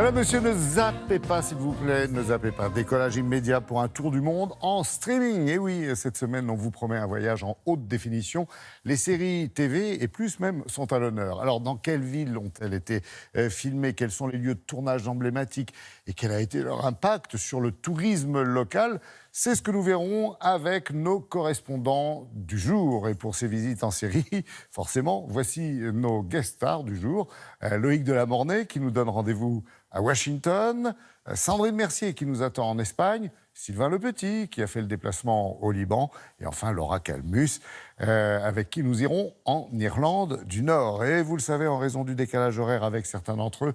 Madame, monsieur, ne zappez pas, s'il vous plaît, ne zappez pas. Décollage immédiat pour un tour du monde en streaming. Et oui, cette semaine, on vous promet un voyage en haute définition. Les séries TV et plus même sont à l'honneur. Alors, dans quelles villes ont-elles été filmées? Quels sont les lieux de tournage emblématiques? Et quel a été leur impact sur le tourisme local? C'est ce que nous verrons avec nos correspondants du jour. Et pour ces visites en série, forcément, voici nos guest stars du jour. Loïc Delamornay qui nous donne rendez-vous à Washington, Sandrine Mercier qui nous attend en Espagne, Sylvain Lepetit qui a fait le déplacement au Liban, et enfin Laura Calmus avec qui nous irons en Irlande du Nord. Et vous le savez, en raison du décalage horaire avec certains d'entre eux,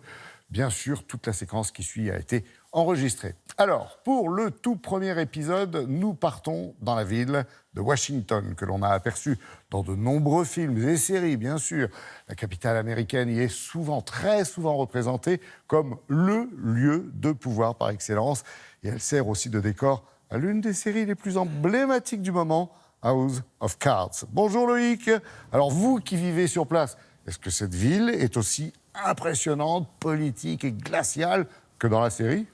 bien sûr, toute la séquence qui suit a été enregistrée. Alors, pour le tout premier épisode, nous partons dans la ville de Washington, que l'on a aperçue dans de nombreux films et séries, bien sûr. La capitale américaine y est souvent, très souvent représentée comme le lieu de pouvoir par excellence. Et elle sert aussi de décor à l'une des séries les plus emblématiques du moment, House of Cards. Bonjour Loïc. Alors, vous qui vivez sur place, est-ce que cette ville est aussi impressionnante, politique et glaciale que dans la série ?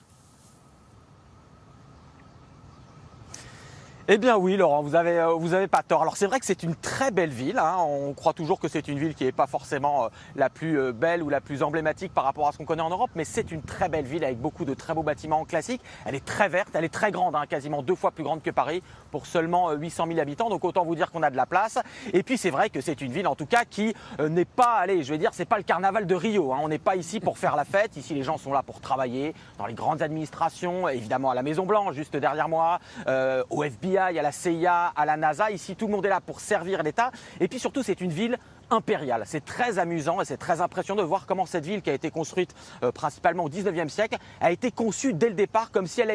Eh bien oui, Laurent, vous avez pas tort. Alors c'est vrai que c'est une très belle ville, hein. On croit toujours que c'est une ville qui n'est pas forcément la plus belle ou la plus emblématique par rapport à ce qu'on connaît en Europe, mais c'est une très belle ville avec beaucoup de très beaux bâtiments classiques. Elle est très verte, elle est très grande, hein, quasiment 2 fois plus grande que Paris pour seulement 800 000 habitants, donc autant vous dire qu'on a de la place. Et puis c'est vrai que c'est une ville en tout cas qui n'est pas, allez, je vais dire, c'est pas le carnaval de Rio, hein. On n'est pas ici pour faire la fête, ici les gens sont là pour travailler dans les grandes administrations, évidemment à la Maison Blanche, juste derrière moi, au FBI, à la CIA, à la NASA. Ici, tout le monde est là pour servir l'État. Et puis surtout, c'est une ville impériale. C'est très amusant et c'est très impressionnant de voir comment cette ville, qui a été construite principalement au 19e siècle, a été conçue dès le départ comme si elle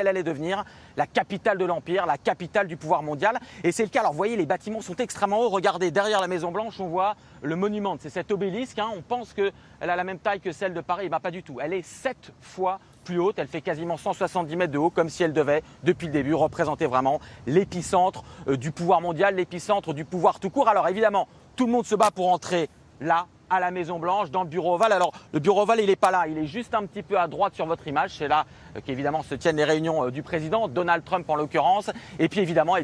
allait devenir la capitale de l'Empire, la capitale du pouvoir mondial. Et c'est le cas. Alors, vous voyez, les bâtiments sont extrêmement hauts. Regardez, derrière la Maison Blanche, on voit le monument. C'est cet obélisque, hein. On pense qu'elle a la même taille que celle de Paris. Ben, pas du tout. Elle est 7 fois plus haute, elle fait quasiment 170 mètres de haut, comme si elle devait, depuis le début, représenter vraiment l'épicentre du pouvoir mondial, l'épicentre du pouvoir tout court. Alors évidemment, tout le monde se bat pour entrer là, à la Maison Blanche, dans le bureau ovale. Alors le bureau ovale, il n'est pas là, il est juste un petit peu à droite sur votre image. C'est là qu'évidemment se tiennent les réunions du président, Donald Trump en l'occurrence. Et puis évidemment,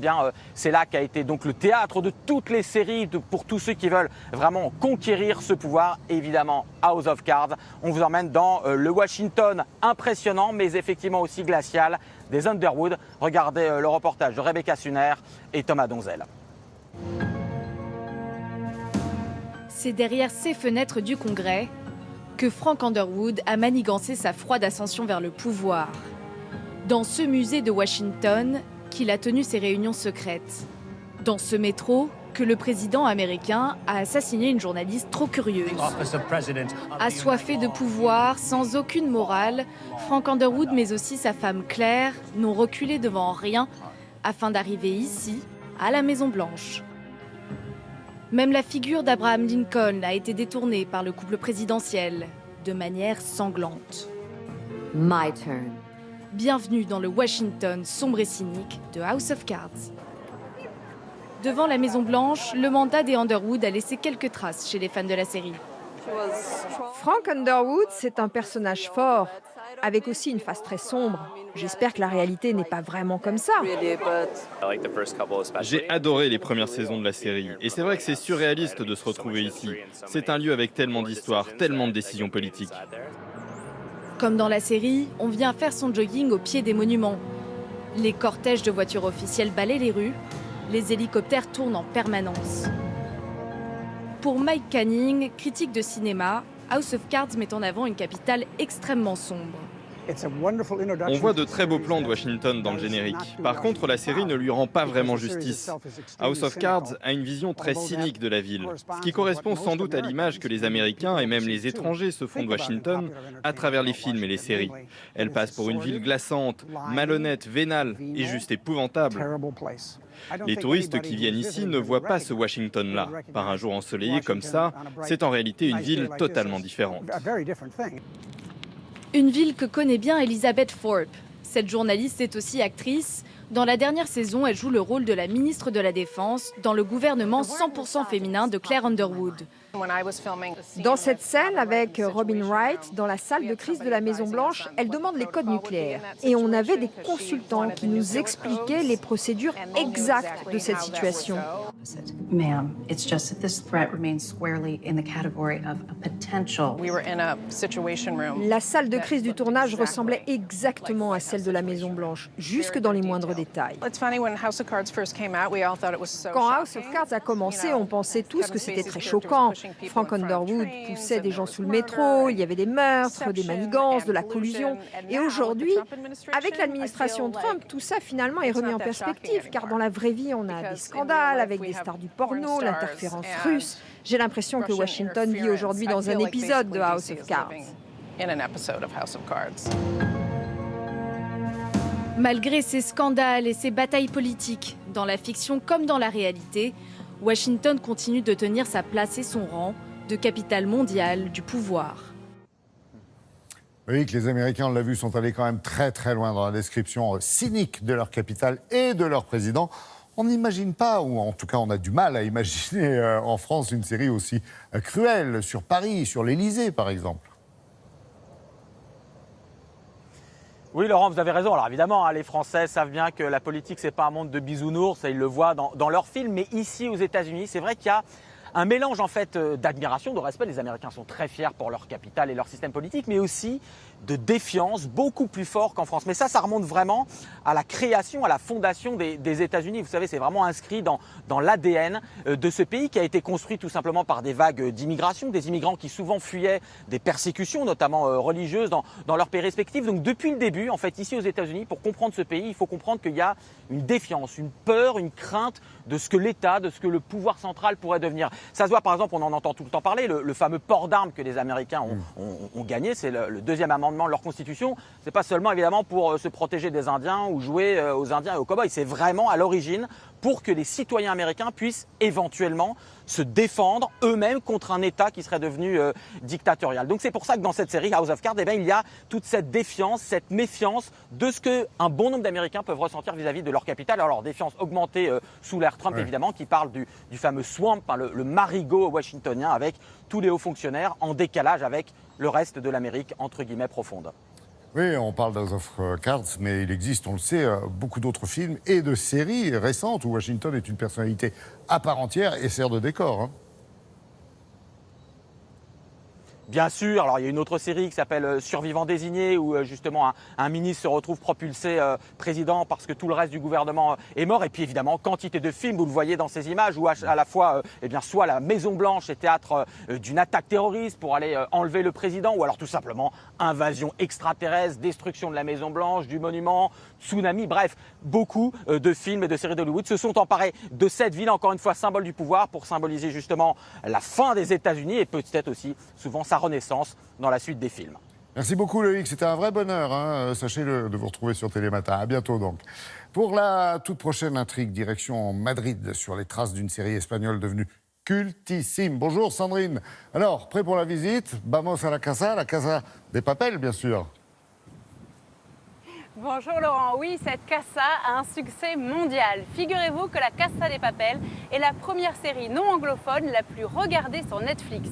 c'est là qu'a été donc le théâtre de toutes les séries pour tous ceux qui veulent vraiment conquérir ce pouvoir. Et évidemment, House of Cards. On vous emmène dans le Washington impressionnant, mais effectivement aussi glacial des Underwood. Regardez le reportage de Rebecca Suner et Thomas Donzel. C'est derrière ces fenêtres du Congrès que Frank Underwood a manigancé sa froide ascension vers le pouvoir. Dans ce musée de Washington qu'il a tenu ses réunions secrètes. Dans ce métro que le président américain a assassiné une journaliste trop curieuse. Assoiffé de pouvoir, sans aucune morale, Frank Underwood mais aussi sa femme Claire n'ont reculé devant rien afin d'arriver ici, à la Maison-Blanche. Même la figure d'Abraham Lincoln a été détournée par le couple présidentiel, de manière sanglante. My turn. Bienvenue dans le Washington sombre et cynique de House of Cards. Devant la Maison-Blanche, le mandat des Underwood a laissé quelques traces chez les fans de la série. Frank Underwood, c'est un personnage fort, avec aussi une face très sombre. J'espère que la réalité n'est pas vraiment comme ça. J'ai adoré les premières saisons de la série. Et c'est vrai que c'est surréaliste de se retrouver ici. C'est un lieu avec tellement d'histoires, tellement de décisions politiques. Comme dans la série, on vient faire son jogging au pied des monuments. Les cortèges de voitures officielles balayent les rues. Les hélicoptères tournent en permanence. Pour Mike Canning, critique de cinéma, House of Cards met en avant une capitale extrêmement sombre. On voit de très beaux plans de Washington dans le générique. Par contre, la série ne lui rend pas vraiment justice. House of Cards a une vision très cynique de la ville, ce qui correspond sans doute à l'image que les Américains et même les étrangers se font de Washington à travers les films et les séries. Elle passe pour une ville glaçante, malhonnête, vénale et juste épouvantable. Les touristes qui viennent ici ne voient pas ce Washington-là. Par un jour ensoleillé comme ça, c'est en réalité une ville totalement différente. Une ville que connaît bien Elizabeth Thorpe. Cette journaliste est aussi actrice. Dans la dernière saison, elle joue le rôle de la ministre de la Défense dans le gouvernement 100% féminin de Claire Underwood. Dans cette scène avec Robin Wright, dans la salle de crise de la Maison-Blanche, elle demande les codes nucléaires. Et on avait des consultants qui nous expliquaient les procédures exactes de cette situation. Ma'am, it's just that this threat remains squarely in the category of a potential. La salle de crise du tournage ressemblait exactement à celle de la Maison-Blanche, jusque dans les moindres détails. Quand House of Cards a commencé, on pensait tous que c'était très choquant. Frank Underwood poussait des gens sous le métro, il y avait des meurtres, des manigances, de la collusion. Et aujourd'hui, avec l'administration Trump, tout ça finalement est remis en perspective, car dans la vraie vie, on a des scandales avec des stars du porno, l'interférence russe. J'ai l'impression que Washington vit aujourd'hui dans un épisode de House of Cards. Malgré ces scandales et ces batailles politiques, dans la fiction comme dans la réalité, Washington continue de tenir sa place et son rang de capitale mondiale du pouvoir. Oui, que les Américains, on l'a vu, sont allés quand même très très loin dans la description cynique de leur capitale et de leur président. On n'imagine pas, ou en tout cas on a du mal à imaginer en France une série aussi cruelle sur Paris, sur l'Élysée par exemple. Oui, Laurent, vous avez raison. Alors évidemment, les Français savent bien que la politique, c'est pas un monde de bisounours, et ils le voient dans leurs films. Mais ici, aux États-Unis, c'est vrai qu'il y a un mélange en fait d'admiration, de respect. Les Américains sont très fiers pour leur capitale et leur système politique, mais aussi de défiance, beaucoup plus fort qu'en France. Mais ça remonte vraiment à la création, à la fondation des États-Unis. Vous savez, c'est vraiment inscrit dans l'ADN de ce pays qui a été construit tout simplement par des vagues d'immigration, des immigrants qui souvent fuyaient des persécutions, notamment religieuses, dans leurs pays respectifs. Donc depuis le début, en fait, ici aux États-Unis, pour comprendre ce pays, il faut comprendre qu'il y a une défiance, une peur, une crainte de ce que l'État, de ce que le pouvoir central pourrait devenir. Ça se voit, par exemple, on en entend tout le temps parler, le fameux port d'armes que les Américains ont gagné, c'est le deuxième amendement de leur constitution. C'est pas seulement évidemment pour se protéger des Indiens ou jouer aux Indiens et aux cow-boys, c'est vraiment à l'origine pour que les citoyens américains puissent éventuellement se défendre eux-mêmes contre un État qui serait devenu dictatorial. Donc c'est pour ça que dans cette série House of Cards, eh bien, il y a toute cette défiance, cette méfiance de ce qu'un bon nombre d'Américains peuvent ressentir vis-à-vis de leur capitale. Alors défiance augmentée sous l'ère Trump évidemment, qui parle du fameux swamp, le marigot washingtonien avec tous les hauts fonctionnaires en décalage avec le reste de l'Amérique entre guillemets profonde. Oui, on parle d'House of Cards, mais il existe, on le sait, beaucoup d'autres films et de séries récentes où Washington est une personnalité à part entière et sert de décor. Hein. Bien sûr, alors il y a une autre série qui s'appelle Survivants désignés où justement un ministre se retrouve propulsé président parce que tout le reste du gouvernement est mort. Et puis évidemment, quantité de films, vous le voyez dans ces images, où à la fois eh bien, soit la Maison-Blanche est théâtre d'une attaque terroriste pour aller enlever le président, ou alors tout simplement invasion extraterrestre, destruction de la Maison-Blanche, du monument, tsunami, bref, beaucoup de films et de séries d'Hollywood se sont emparés de cette ville, encore une fois symbole du pouvoir, pour symboliser justement la fin des États-Unis et peut-être aussi souvent sa renaissance dans la suite des films. Merci beaucoup Loïc, c'était un vrai bonheur, hein. Sachez-le, de vous retrouver sur Télématin. À bientôt donc. Pour la toute prochaine intrigue, direction Madrid, sur les traces d'une série espagnole devenue cultissime. Bonjour Sandrine. Alors, prêt pour la visite? Vamos a la casa des Papel, bien sûr. Bonjour Laurent, oui, cette casa a un succès mondial. Figurez-vous que la Casa de Papel est la première série non anglophone la plus regardée sur Netflix.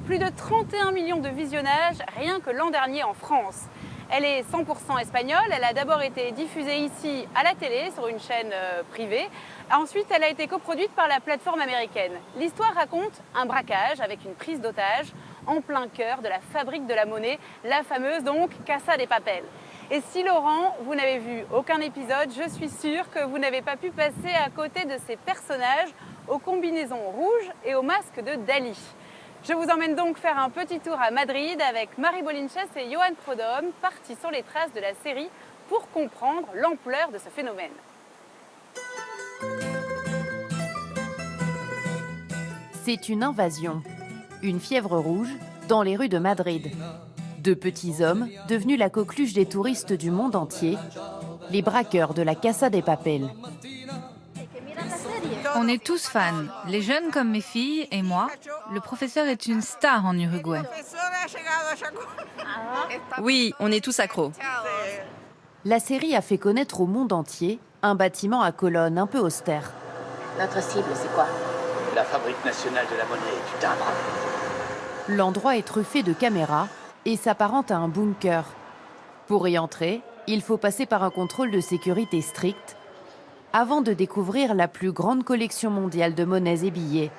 Plus de 31 millions de visionnages rien que l'an dernier en France. Elle est 100% espagnole, elle a d'abord été diffusée ici à la télé sur une chaîne privée. Ensuite, elle a été coproduite par la plateforme américaine. L'histoire raconte un braquage avec une prise d'otage en plein cœur de la fabrique de la monnaie, la fameuse donc Casa de Papel. Et si Laurent, vous n'avez vu aucun épisode, je suis sûre que vous n'avez pas pu passer à côté de ces personnages aux combinaisons rouges et au masque de Dali. Je vous emmène donc faire un petit tour à Madrid avec Marie Bolinches et Johan Prodhomme, partis sur les traces de la série pour comprendre l'ampleur de ce phénomène. C'est une invasion, une fièvre rouge dans les rues de Madrid. Deux petits hommes, devenus la coqueluche des touristes du monde entier, les braqueurs de la Casa de Papel. On est tous fans, les jeunes comme mes filles et moi. Le professeur est une star en Uruguay. Oui, on est tous accros. la série a fait connaître au monde entier un bâtiment à colonnes un peu austère. Notre cible, c'est quoi? La Fabrique nationale de la monnaie et du timbre. L'endroit est truffé de caméras et s'apparente à un bunker. Pour y entrer, il faut passer par un contrôle de sécurité strict avant de découvrir la plus grande collection mondiale de monnaies et billets.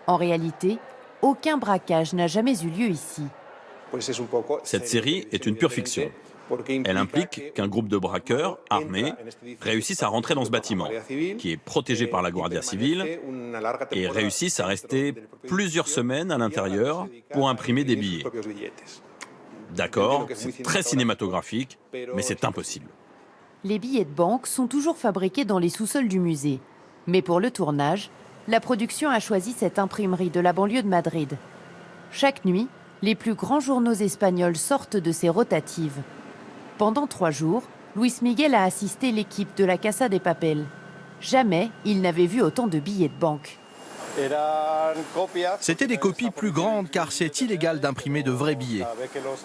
En réalité, aucun braquage n'a jamais eu lieu ici. Cette série est une pure fiction. Elle implique qu'un groupe de braqueurs armés réussissent à rentrer dans ce bâtiment, qui est protégé par la Guardia Civile, et réussissent à rester plusieurs semaines à l'intérieur pour imprimer des billets. D'accord, c'est très cinématographique, mais c'est impossible. Les billets de banque sont toujours fabriqués dans les sous-sols du musée. Mais pour le tournage, la production a choisi cette imprimerie de la banlieue de Madrid. Chaque nuit, les plus grands journaux espagnols sortent de ces rotatives. Pendant 3 jours, Luis Miguel a assisté l'équipe de la Casa de Papel. Jamais il n'avait vu autant de billets de banque. C'était des copies plus grandes car c'est illégal d'imprimer de vrais billets.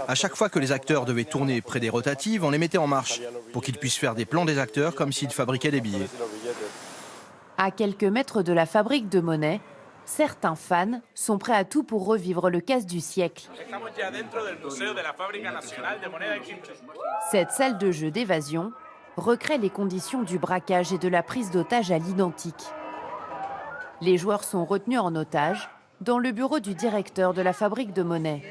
À chaque fois que les acteurs devaient tourner près des rotatives, on les mettait en marche pour qu'ils puissent faire des plans des acteurs comme s'ils fabriquaient des billets. À quelques mètres de la fabrique de monnaie, certains fans sont prêts à tout pour revivre le casse du siècle. Cette salle de jeu d'évasion recrée les conditions du braquage et de la prise d'otage à l'identique. Les joueurs sont retenus en otage dans le bureau du directeur de la fabrique de monnaie.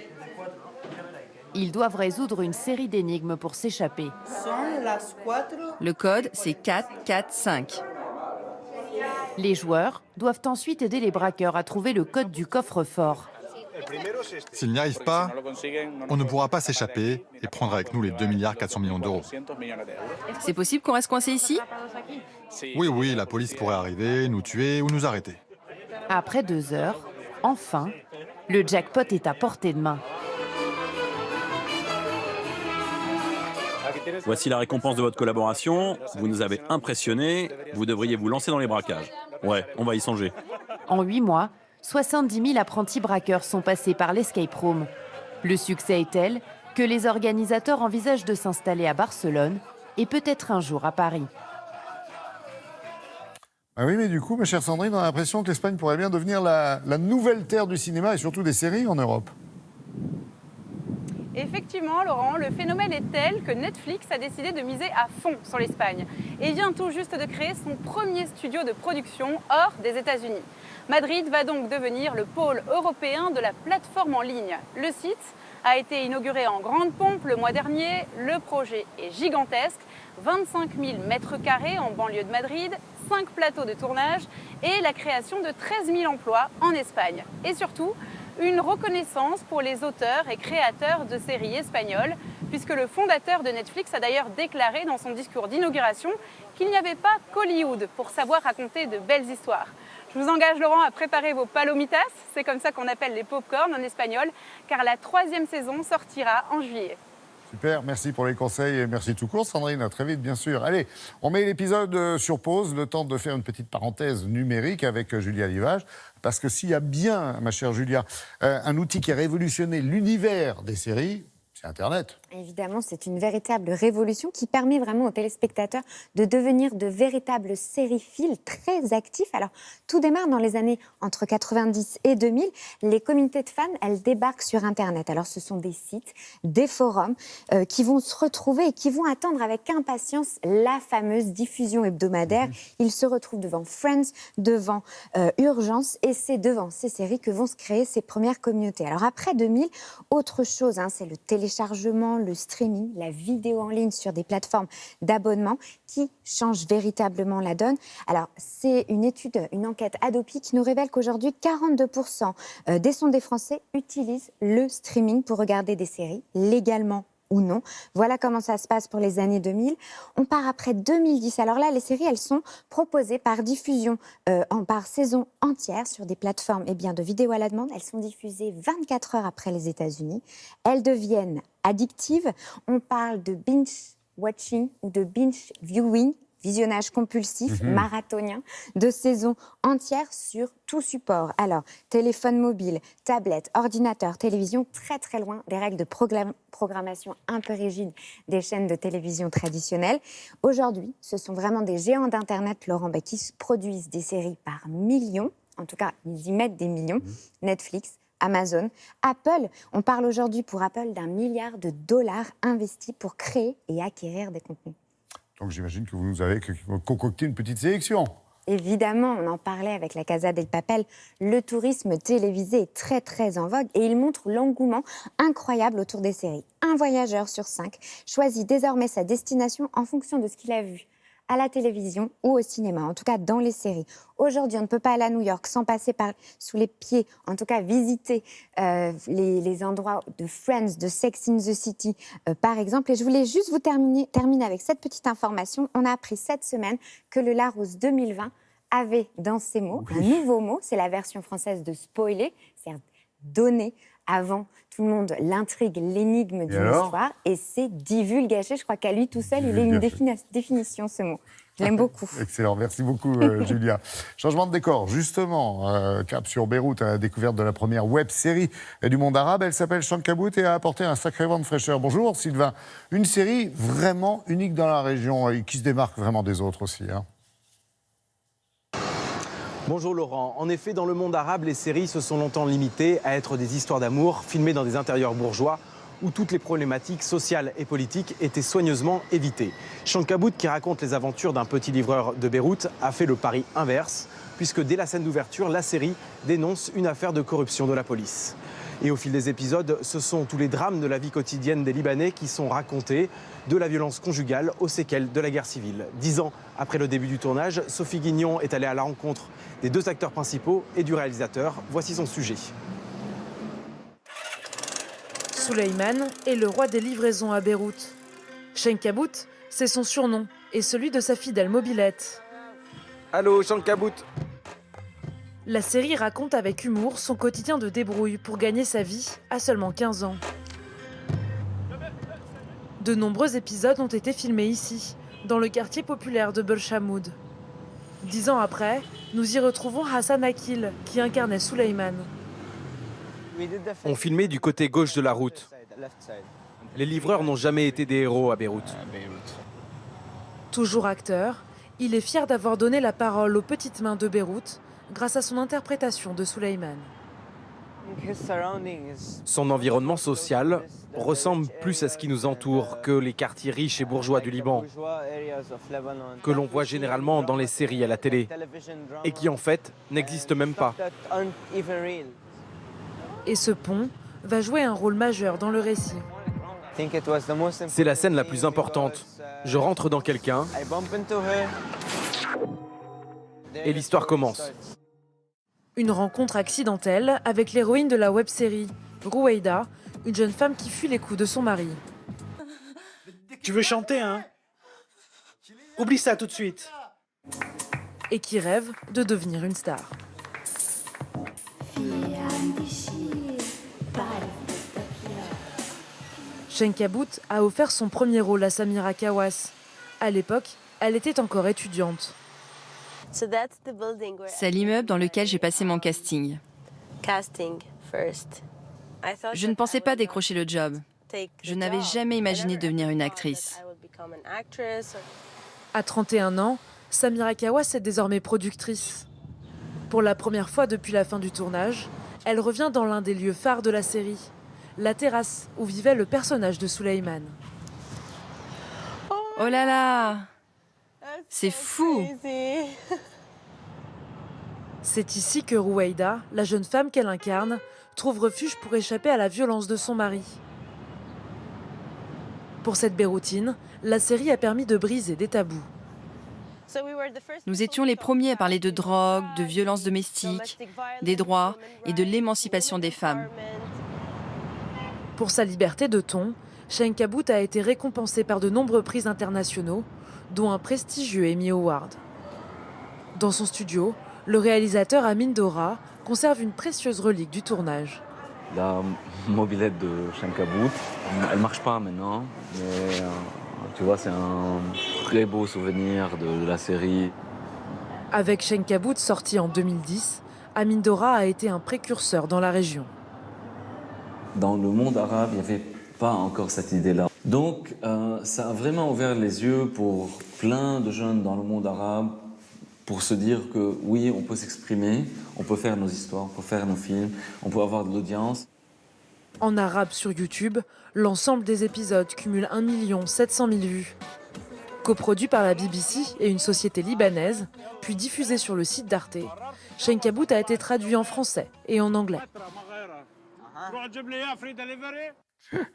Ils doivent résoudre une série d'énigmes pour s'échapper. Le code, c'est 445. Les joueurs doivent ensuite aider les braqueurs à trouver le code du coffre-fort. S'ils n'y arrivent pas, on ne pourra pas s'échapper et prendre avec nous les 2,4 milliards d'euros. C'est possible qu'on reste coincé ici? Oui, la police pourrait arriver, nous tuer ou nous arrêter. Après 2 heures, enfin, le jackpot est à portée de main. Voici la récompense de votre collaboration. Vous nous avez impressionnés. Vous devriez vous lancer dans les braquages. Ouais, on va y songer. En 8 mois, 70 000 apprentis braqueurs sont passés par l'escape room. Le succès est tel que les organisateurs envisagent de s'installer à Barcelone et peut-être un jour à Paris. Ah oui, mais du coup, ma chère Sandrine, on a l'impression que l'Espagne pourrait bien devenir la nouvelle terre du cinéma et surtout des séries en Europe. Effectivement, Laurent, le phénomène est tel que Netflix a décidé de miser à fond sur l'Espagne et vient tout juste de créer son premier studio de production hors des États-Unis. Madrid va donc devenir le pôle européen de la plateforme en ligne. Le site a été inauguré en grande pompe le mois dernier. Le projet est gigantesque, 25 000 mètres carrés en banlieue de Madrid, 5 plateaux de tournage et la création de 13 000 emplois en Espagne. Et surtout, une reconnaissance pour les auteurs et créateurs de séries espagnoles, puisque le fondateur de Netflix a d'ailleurs déclaré dans son discours d'inauguration qu'il n'y avait pas qu'Hollywood pour savoir raconter de belles histoires. Je vous engage, Laurent, à préparer vos palomitas, c'est comme ça qu'on appelle les pop-corn en espagnol, car la 3e saison sortira en juillet. Super, merci pour les conseils et merci tout court, Sandrine. À très vite, bien sûr. Allez, on met l'épisode sur pause, le temps de faire une petite parenthèse numérique avec Julia Livage. Parce que s'il y a bien, ma chère Julia, un outil qui a révolutionné l'univers des séries, c'est Internet. Évidemment, c'est une véritable révolution qui permet vraiment aux téléspectateurs de devenir de véritables sériphiles très actifs. Alors, tout démarre dans les années entre 90 et 2000. Les communautés de fans, elles débarquent sur Internet. Alors, ce sont des sites, des forums qui vont se retrouver et qui vont attendre avec impatience la fameuse diffusion hebdomadaire. Ils se retrouvent devant Friends, devant Urgence, et c'est devant ces séries que vont se créer ces premières communautés. Alors, après 2000, autre chose, c'est le téléchargement, le streaming, la vidéo en ligne sur des plateformes d'abonnement qui changent véritablement la donne. Alors, c'est une étude, une enquête Adopi qui nous révèle qu'aujourd'hui, 42% des sondés français utilisent le streaming pour regarder des séries, légalement ou non. Voilà comment ça se passe pour les années 2000. On part après 2010. Alors là, les séries, elles sont proposées par diffusion, par saison entière sur des plateformes de vidéo à la demande. Elles sont diffusées 24 heures après les États-Unis. Elles deviennent addictives. On parle de binge watching ou de binge viewing. visionnage compulsif, marathonien, de saisons entières sur tout support. Alors, téléphone mobile, tablette, ordinateur, télévision, très très loin des règles de programmation un peu rigides des chaînes de télévision traditionnelles. Aujourd'hui, ce sont vraiment des géants d'Internet, Laurent, qui produisent des séries par millions. En tout cas, ils y mettent des millions. Netflix, Amazon, Apple. On parle aujourd'hui pour Apple d'1 milliard de dollars investis pour créer et acquérir des contenus. Donc j'imagine que vous nous avez concocté une petite sélection. Évidemment, on en parlait avec la Casa del Papel. Le tourisme télévisé est très très en vogue et il montre l'engouement incroyable autour des séries. Un voyageur sur 5 choisit désormais sa destination en fonction de ce qu'il a vu à la télévision ou au cinéma, en tout cas dans les séries. Aujourd'hui, on ne peut pas aller à New York sans passer sous les pieds, en tout cas visiter les endroits de Friends, de Sex in the City, par exemple. Et je voulais juste vous terminer avec cette petite information. On a appris cette semaine que le Larousse 2020 avait dans ses mots un nouveau mot, c'est la version française de spoiler, c'est donner avant tout le monde l'intrigue, l'énigme d'une histoire, et c'est divulgaché. Je crois qu'à lui tout seul, il a une définition, ce mot. Je l'aime beaucoup. Excellent, merci beaucoup Julia. Changement de décor, justement, cap sur Beyrouth à la découverte de la première web-série du monde arabe. Elle s'appelle Shankabout et a apporté un sacré vent de fraîcheur. Bonjour Sylvain, une série vraiment unique dans la région et qui se démarque vraiment des autres aussi. Bonjour Laurent. En effet, dans le monde arabe, les séries se sont longtemps limitées à être des histoires d'amour filmées dans des intérieurs bourgeois où toutes les problématiques sociales et politiques étaient soigneusement évitées. Shankabout, qui raconte les aventures d'un petit livreur de Beyrouth, a fait le pari inverse, puisque dès la scène d'ouverture, la série dénonce une affaire de corruption de la police. Et au fil des épisodes, ce sont tous les drames de la vie quotidienne des Libanais qui sont racontés, de la violence conjugale aux séquelles de la guerre civile. 10 ans après le début du tournage, Sophie Guignon est allée à la rencontre des 2 acteurs principaux et du réalisateur. Voici son sujet. Souleymane est le roi des livraisons à Beyrouth. Shankabout, c'est son surnom et celui de sa fidèle mobilette. Allô, Shankabout. La série raconte avec humour son quotidien de débrouille pour gagner sa vie à seulement 15 ans. De nombreux épisodes ont été filmés ici, dans le quartier populaire de Belchamoud. 10 ans après, nous y retrouvons Hassan Akil, qui incarnait Souleymane. On filmait du côté gauche de la route. Les livreurs n'ont jamais été des héros à Beyrouth. Toujours acteur, il est fier d'avoir donné la parole aux petites mains de Beyrouth grâce à son interprétation de Souleymane. Son environnement social ressemble plus à ce qui nous entoure que les quartiers riches et bourgeois du Liban, que l'on voit généralement dans les séries à la télé, et qui en fait n'existent même pas. Et ce pont va jouer un rôle majeur dans le récit. C'est la scène la plus importante. Je rentre dans quelqu'un et l'histoire commence. Une rencontre accidentelle avec l'héroïne de la web-série, Roueida, une jeune femme qui fuit les coups de son mari. Tu veux chanter, hein? Oublie ça tout de suite. Et qui rêve de devenir une star. Shankabout a offert son premier rôle à Samira Kawas. À l'époque, elle était encore étudiante. C'est l'immeuble dans lequel j'ai passé mon casting. Je ne pensais pas décrocher le job. Je n'avais jamais imaginé devenir une actrice. À 31 ans, Samira Kawas est désormais productrice. Pour la première fois depuis la fin du tournage, elle revient dans l'un des lieux phares de la série, la terrasse où vivait le personnage de Souleymane. Oh là là! C'est fou! C'est ici que Roueida, la jeune femme qu'elle incarne, trouve refuge pour échapper à la violence de son mari. Pour cette Beyrouthine, la série a permis de briser des tabous. Nous étions les premiers à parler de drogue, de violence domestique, des droits et de l'émancipation des femmes. Pour sa liberté de ton, Shankabout a été récompensé par de nombreux prix internationaux, dont un prestigieux Emmy Award. Dans son studio, le réalisateur Amin Dora conserve une précieuse relique du tournage. La mobilette de Shankabout, elle ne marche pas maintenant, mais tu vois, c'est un très beaux souvenirs de la série. Avec Shenkabout, sorti en 2010, Amin Dora a été un précurseur dans la région. Dans le monde arabe, il n'y avait pas encore cette idée-là. Donc, ça a vraiment ouvert les yeux pour plein de jeunes dans le monde arabe, pour se dire que oui, on peut s'exprimer, on peut faire nos histoires, on peut faire nos films, on peut avoir de l'audience. En arabe sur YouTube, l'ensemble des épisodes cumule 1 700 000 vues. Coproduit par la BBC et une société libanaise, puis diffusé sur le site d'Arte, Shenkabout a été traduit en français et en anglais.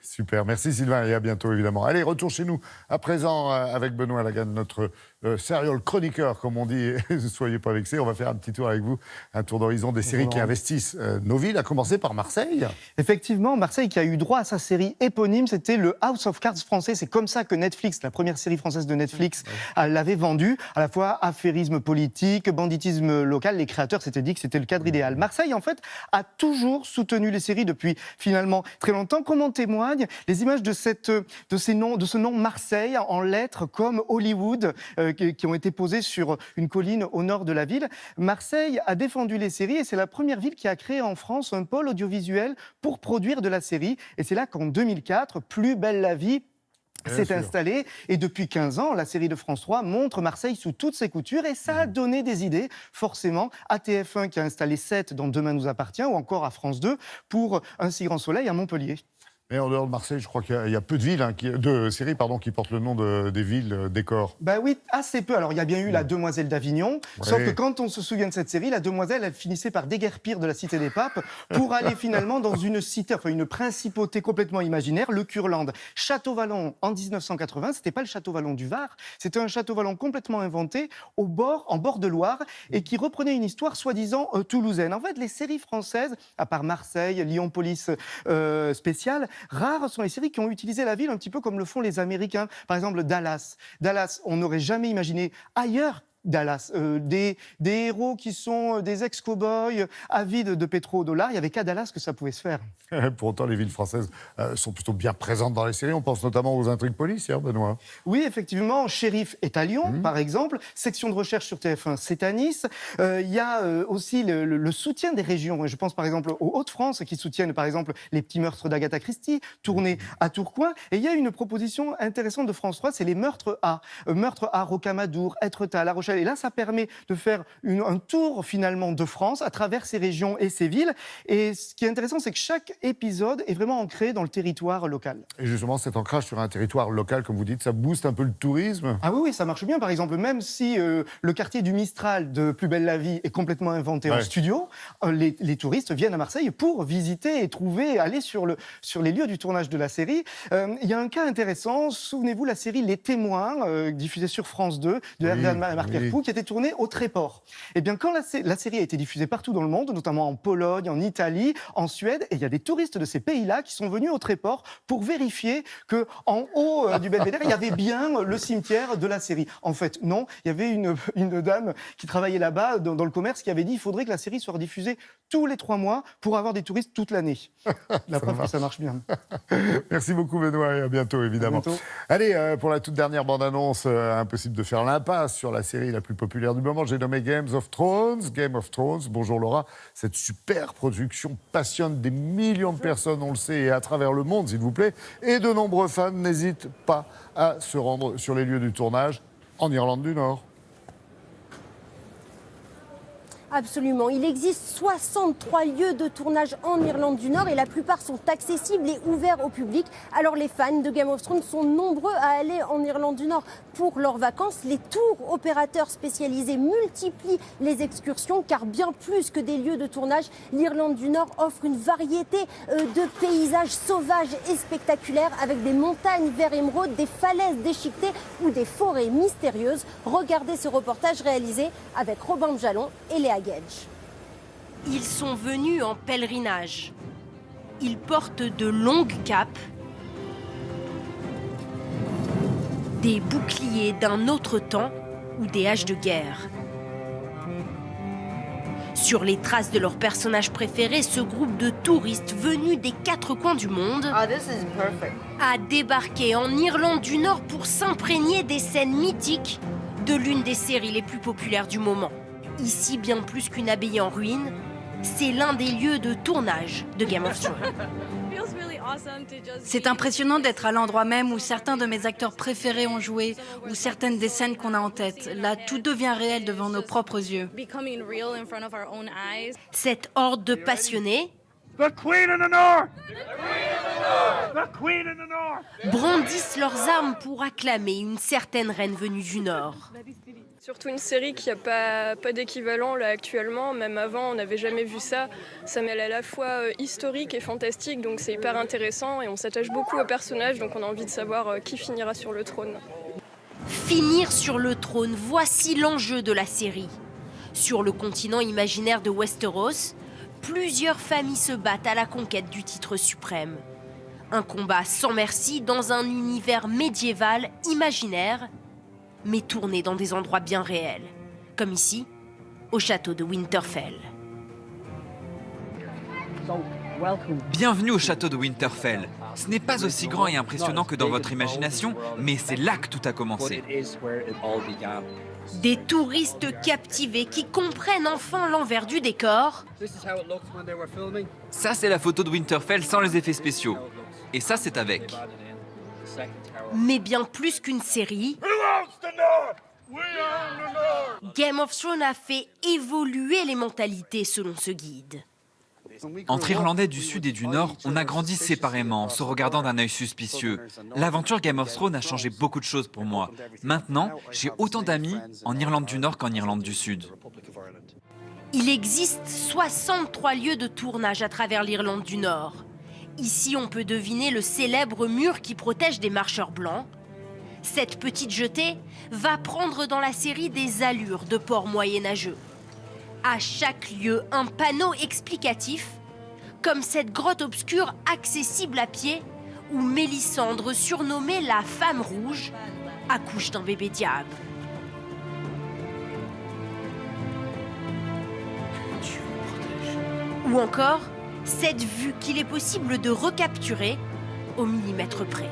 Super, merci Sylvain et à bientôt évidemment. Allez, retour chez nous à présent avec Benoît Lagan, notre serial chroniqueur comme on dit. Ne soyez pas vexés, on va faire un petit tour avec vous, un tour d'horizon des séries qui investissent nos villes, à commencer par Marseille. Effectivement, Marseille qui a eu droit à sa série éponyme, c'était le House of Cards français. C'est comme ça que Netflix, la première série française de Netflix, l'avait vendu. À la fois affairisme politique, banditisme local, les créateurs s'étaient dit que c'était le cadre idéal. Marseille, en fait, a toujours soutenu les séries depuis finalement très longtemps. Comment témoignent les images de ce nom Marseille en lettres comme Hollywood qui ont été posées sur une colline au nord de la ville. Marseille a défendu les séries et c'est la première ville qui a créé en France un pôle audiovisuel pour produire de la série. Et c'est là qu'en 2004, Plus belle la vie s'est installée et depuis 15 ans, la série de France 3 montre Marseille sous toutes ses coutures et ça a donné des idées, forcément, à TF1 qui a installé 7 dans Demain nous appartient ou encore à France 2 pour Un si grand soleil à Montpellier. Et en dehors de Marseille, je crois qu'il y a peu de villes, de séries qui portent le nom des villes décors. Bah oui, assez peu. Alors il y a bien eu La Demoiselle d'Avignon, sauf que quand on se souvient de cette série, la demoiselle, elle finissait par déguerpir de la Cité des Papes pour aller finalement dans une cité, enfin une principauté complètement imaginaire, le Curland. Château-Vallon en 1980, c'était pas le Château-Vallon du Var, c'était un Château-Vallon complètement inventé en bord de Loire et qui reprenait une histoire soi-disant toulousaine. En fait, les séries françaises, à part Marseille, Lyon Police spéciale, rares sont les séries qui ont utilisé la ville un petit peu comme le font les Américains. Par exemple, Dallas. Dallas, on n'aurait jamais imaginé ailleurs Dallas, des héros qui sont des ex-cowboys avides de pétrodollars. Il n'y avait qu'à Dallas que ça pouvait se faire. Pour autant, les villes françaises sont plutôt bien présentes dans les séries. On pense notamment aux intrigues policières, Benoît. Oui, effectivement. Shérif est à Lyon, par exemple. Section de recherche sur TF1, c'est à Nice. Il y a aussi le soutien des régions. Je pense par exemple aux Hauts-de-France qui soutiennent par exemple les petits meurtres d'Agatha Christie, tournés à Tourcoing. Et il y a une proposition intéressante de France 3, c'est les meurtres A. Meurtres à Rocamadour, Étretat, La Rochelle. Et là, ça permet de faire un tour finalement de France à travers ces régions et ces villes. Et ce qui est intéressant, c'est que chaque épisode est vraiment ancré dans le territoire local. Et justement, cet ancrage sur un territoire local, comme vous dites, ça booste un peu le tourisme. Ah oui, ça marche bien. Par exemple, même si le quartier du Mistral de Plus belle la vie est complètement inventé en studio, les touristes viennent à Marseille pour visiter et aller sur les lieux du tournage de la série. Il y a un cas intéressant. Souvenez-vous, la série Les Témoins, diffusée sur France 2, de Hervé Marquerpou, qui était tournée au Tréport. Eh bien, quand la série a été diffusée partout dans le monde, notamment en Pologne, en Italie, en Suède, et il y a des touristes de ces pays-là qui sont venus au Tréport pour vérifier qu'en haut du Belvédère, il y avait bien le cimetière de la série. En fait, non, il y avait une dame qui travaillait là-bas, dans le commerce, qui avait dit qu'il faudrait que la série soit diffusée tous les 3 mois pour avoir des touristes toute l'année. La preuve que ça marche bien. Merci beaucoup, Benoît, et à bientôt, évidemment. À bientôt. Allez, pour la toute dernière bande-annonce, impossible de faire l'impasse sur la série la plus populaire du moment. J'ai nommé Game of Thrones. Bonjour Laura. Cette super production passionne des millions de personnes, on le sait, et à travers le monde, s'il vous plaît. Et de nombreux fans n'hésitent pas à se rendre sur les lieux du tournage en Irlande du Nord. Absolument. Il existe 63 lieux de tournage en Irlande du Nord et la plupart sont accessibles et ouverts au public. Alors les fans de Game of Thrones sont nombreux à aller en Irlande du Nord pour leurs vacances. Les tours opérateurs spécialisés multiplient les excursions car bien plus que des lieux de tournage, l'Irlande du Nord offre une variété de paysages sauvages et spectaculaires avec des montagnes vert émeraude, des falaises déchiquetées ou des forêts mystérieuses. Regardez ce reportage réalisé avec Robin Jalon et Léa Gage. Ils sont venus en pèlerinage. Ils portent de longues capes, des boucliers d'un autre temps ou des haches de guerre. Sur les traces de leur personnage préféré, ce groupe de touristes venus des 4 coins du monde a débarqué en Irlande du Nord pour s'imprégner des scènes mythiques de l'une des séries les plus populaires du moment. Ici, bien plus qu'une abbaye en ruine, c'est l'un des lieux de tournage de Game of Thrones. C'est impressionnant d'être à l'endroit même où certains de mes acteurs préférés ont joué, ou certaines des scènes qu'on a en tête. Là, tout devient réel devant nos propres yeux. Cette horde de passionnés brandissent leurs armes pour acclamer une certaine reine venue du Nord. Surtout une série qui n'a pas d'équivalent là actuellement, même avant on n'avait jamais vu ça. Ça mêle à la fois historique et fantastique, donc c'est hyper intéressant et on s'attache beaucoup aux personnages, donc on a envie de savoir qui finira sur le trône. Finir sur le trône, voici l'enjeu de la série. Sur le continent imaginaire de Westeros, plusieurs familles se battent à la conquête du titre suprême. Un combat sans merci dans un univers médiéval imaginaire, mais tourné dans des endroits bien réels, comme ici, au château de Winterfell. Bienvenue au château de Winterfell. Ce n'est pas aussi grand et impressionnant que dans votre imagination, mais c'est là que tout a commencé. Des touristes captivés qui comprennent enfin l'envers du décor. Ça, c'est la photo de Winterfell sans les effets spéciaux. Et ça, c'est avec. Mais bien plus qu'une série, Game of Thrones a fait évoluer les mentalités selon ce guide. Entre Irlandais du Sud et du Nord, on a grandi séparément, en se regardant d'un œil suspicieux. L'aventure Game of Thrones a changé beaucoup de choses pour moi. Maintenant, j'ai autant d'amis en Irlande du Nord qu'en Irlande du Sud. Il existe 63 lieux de tournage à travers l'Irlande du Nord. Ici, on peut deviner le célèbre mur qui protège des marcheurs blancs. Cette petite jetée va prendre dans la série des allures de port moyenâgeux. À chaque lieu, un panneau explicatif, comme cette grotte obscure accessible à pied, où Mélisandre, surnommée la Femme Rouge, accouche d'un bébé diable. Ou encore, cette vue qu'il est possible de recapturer au millimètre près.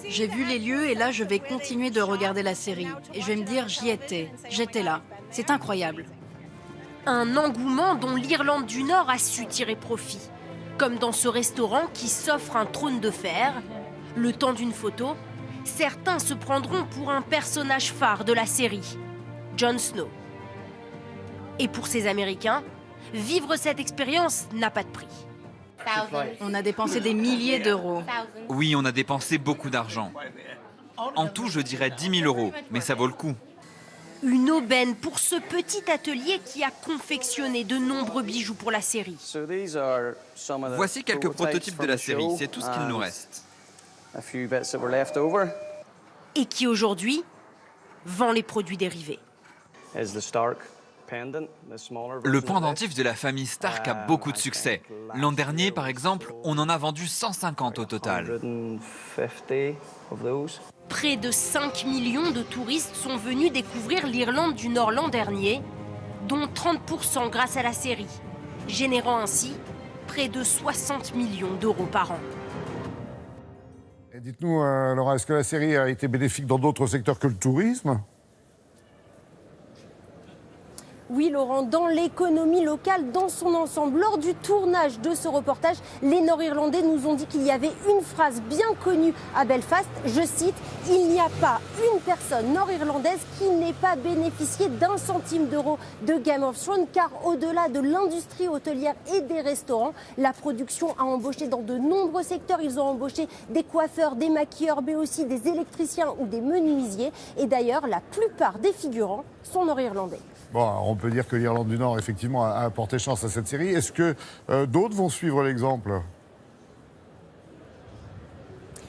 J'ai vu les lieux et là, je vais continuer de regarder la série. Et je vais me dire, j'y étais, j'étais là. C'est incroyable. Un engouement dont l'Irlande du Nord a su tirer profit. Comme dans ce restaurant qui s'offre un trône de fer. Le temps d'une photo, certains se prendront pour un personnage phare de la série, Jon Snow. Et pour ces Américains, vivre cette expérience n'a pas de prix. On a dépensé des milliers d'euros. Oui, on a dépensé beaucoup d'argent. En tout, je dirais 10 000 euros, mais ça vaut le coup. Une aubaine pour ce petit atelier qui a confectionné de nombreux bijoux pour la série. Voici quelques prototypes de la série, c'est tout ce qu'il nous reste. Et qui aujourd'hui vend les produits dérivés. Le pendentif de la famille Stark a beaucoup de succès. L'an dernier, par exemple, on en a vendu 150 au total. Près de 5 millions de touristes sont venus découvrir l'Irlande du Nord l'an dernier, dont 30% grâce à la série, générant ainsi près de 60 millions d'euros par an. Et dites-nous, Laura, est-ce que la série a été bénéfique dans d'autres secteurs que le tourisme ? Oui, Laurent, dans l'économie locale, dans son ensemble. Lors du tournage de ce reportage, les Nord-Irlandais nous ont dit qu'il y avait une phrase bien connue à Belfast, je cite, « Il n'y a pas une personne nord-irlandaise qui n'ait pas bénéficié d'1 centime d'euro de Game of Thrones, car au-delà de l'industrie hôtelière et des restaurants, la production a embauché dans de nombreux secteurs. Ils ont embauché des coiffeurs, des maquilleurs, mais aussi des électriciens ou des menuisiers. Et d'ailleurs, la plupart des figurants sont nord-irlandais. Bon, alors on peut dire que l'Irlande du Nord, effectivement, a apporté chance à cette série. Est-ce que d'autres vont suivre l'exemple ?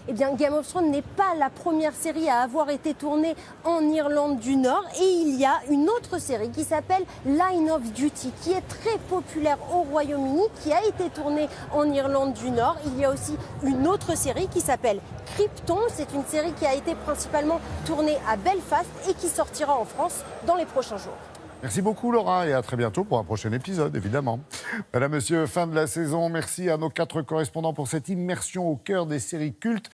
Eh bien, Game of Thrones n'est pas la première série à avoir été tournée en Irlande du Nord. Et il y a une autre série qui s'appelle Line of Duty, qui est très populaire au Royaume-Uni, qui a été tournée en Irlande du Nord. Il y a aussi une autre série qui s'appelle Krypton. C'est une série qui a été principalement tournée à Belfast et qui sortira en France dans les prochains jours. Merci beaucoup Laura et à très bientôt pour un prochain épisode, évidemment. Madame, monsieur, fin de la saison. Merci à nos 4 correspondants pour cette immersion au cœur des séries cultes.